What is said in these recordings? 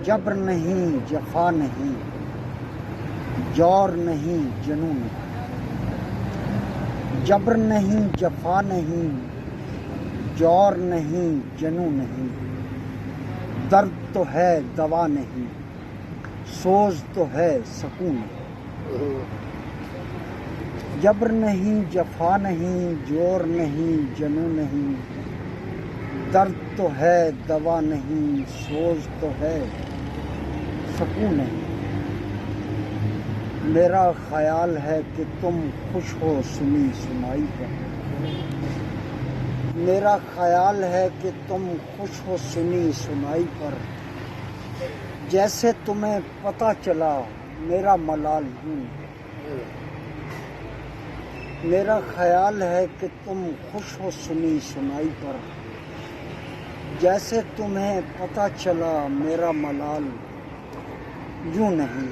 جبر نہیں جفا نہیں، جور نہیں جنون نہیں، جبر نہیں جفا نہیں، جور نہیں جنون نہیں، درد تو ہے دوا نہیں، سوز تو ہے سکون نہیں، جبر نہیں جفا نہیں، جور نہیں جنون نہیں، درد تو ہے دوا نہیں، سوز تو ہے سکون نہیں، میرا خیال ہے کہ تم خوش ہو سنی سنائی پر، میرا خیال ہے کہ تم خوش ہو سنی سنائی پر، جیسے تمہیں پتہ چلا میرا ملال ہوں، میرا خیال ہے کہ تم خوش ہو سنی سنائی پر، جیسے تمہیں پتہ چلا میرا ملال یوں نہیں،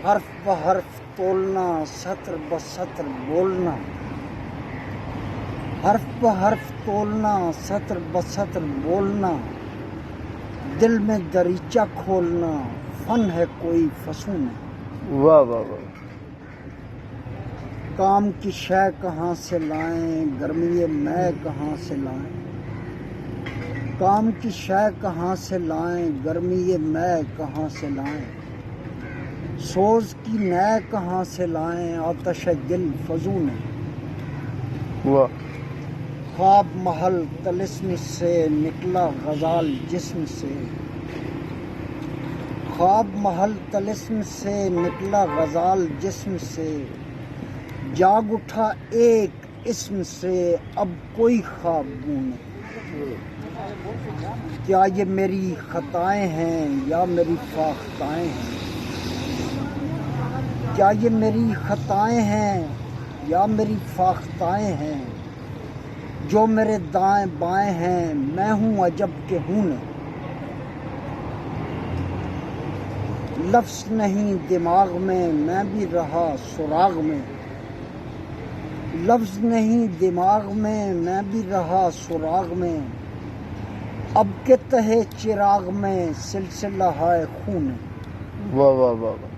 حرف بحرف تولنا، سطر بسطر بولنا، حرف بحرف تولنا، سطر بسطر بولنا، دل میں دریچہ کھولنا، فن ہے کوئی فسون ہے، واہ واہ واہ، کام کی شے کہاں سے لائیں، گرمی میں کہاں سے لائیں، کام کی شے کہاں سے لائیں، گرمی میں کہاں سے لائیں، سوز کی نئے کہاں سے لائیں، آتش دل فزون ہے، واہ، خواب محل طلسم سے نکلا غزال جسم سے، خواب محل طلسم سے نکلا غزال جسم سے، جاگ اٹھا ایک اسم سے اب کوئی خواب گو نہیں، کیا یہ میری خطائیں ہیں یا میری فاختائیں ہیں، کیا یہ میری خطائیں ہیں یا میری فاختائیں ہیں، جو میرے دائیں بائیں ہیں میں ہوں عجب کہ ہوں نہیں، لفظ نہیں دماغ میں بھی رہا سراغ میں، لفظ نہیں دماغ میں بھی رہا سراغ میں، اب کے تہے چراغ میں سلسلہ ہے خون ہے، واہ واہ واہ واہ،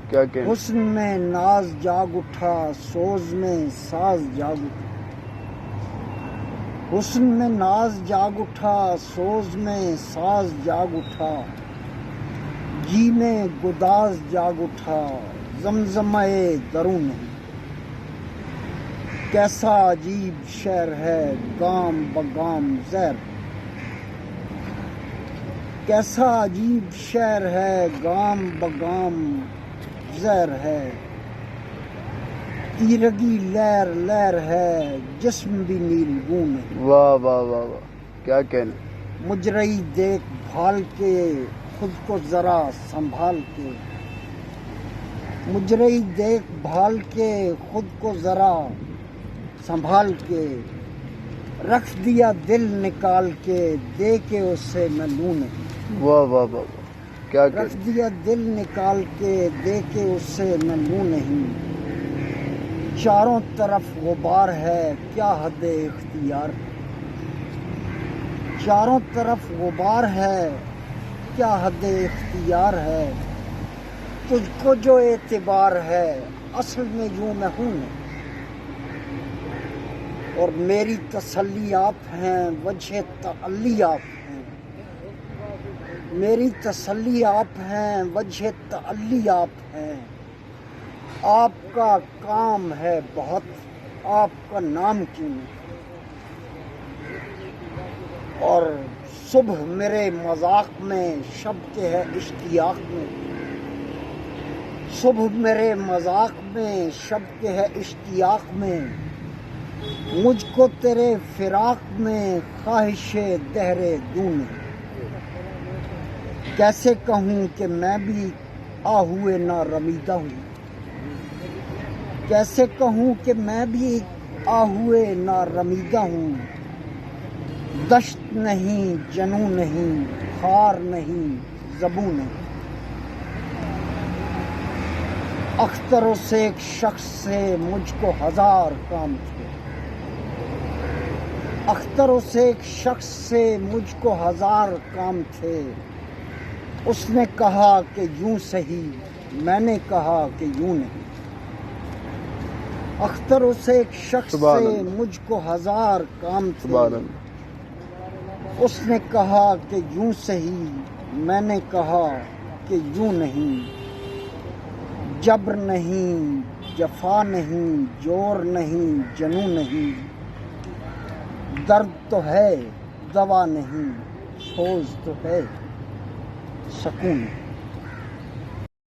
کیا کہنا، حسن میں ناز جاگ اٹھا، سوز میں ساز جاگ اٹھا، حسن میں ناز جاگ اٹھا، سوز میں ساز جاگ اٹھا، جی میں گداز جاگ اٹھا، زمزمہ درون ہے، کیسا عجیب شعر ہے گام بگام زہر، کیسا عجیب شعر ہے گام بگام زہر ہے، تیرگی لہر لہر ہے جسم بھی نیلگون ہے، واہ واہ واہ واہ، کیا کہنا، مجرئی دیکھ بھال کے خود کو ذرا سنبھال کے، مجرئی دیکھ بھال کے خود کو ذرا سنبھال کے، رکھ دیا دل نکال کے دے کے اسے میں لوں نہیں، واہ واہ واہ واہ، کیا رکھ کہنا، دیا دل نکال کے دے کے اسے میں لوں نہیں، چاروں طرف غبار ہے کیا حد اختیار، چاروں طرف غبار ہے کیا حد اختیار ہے، تجھ کو جو اعتبار ہے اصل میں یوں میں ہوں نہیں، اور میری تسلی آپ ہیں وجہ تعلی آپ ہیں، میری تسلی آپ ہیں وجہ تعلی آپ ہیں، آپ کا کام ہے بہت آپ کا نام کیوں نہیں، اور صبح میرے مذاق میں شب کے ہے اشتیاق میں، صبح میرے مذاق میں شب کے ہے اشتیاق میں، مجھ کو تیرے فراق میں خواہش دہر دون ہے، کیسے کہوں کہ میں بھی آہوئے نہ رمیدہ ہوں، کیسے کہوں کہ میں بھی آہوئے نہ رمیدہ ہوں، دشت نہیں جنوں نہیں خار نہیں زبوں نہیں، اختروں سے ایک شخص سے مجھ کو ہزار کام تھے، اختروں سے ایک شخص سے مجھ کو ہزار کام تھے، اس نے کہا کہ یوں سہی، میں نے کہا کہ یوں نہیں۔ اختر اسے ایک شخص سبحان سے اللہ۔ مجھ کو ہزار کام تھے، سبحان اللہ۔ اس نے کہا کہ یوں سہی، میں نے کہا کہ یوں نہیں۔ جبر نہیں، جفا نہیں، جور نہیں، جنوں نہیں، درد تو ہے دوا نہیں، سوز تو ہے سکون نہیں۔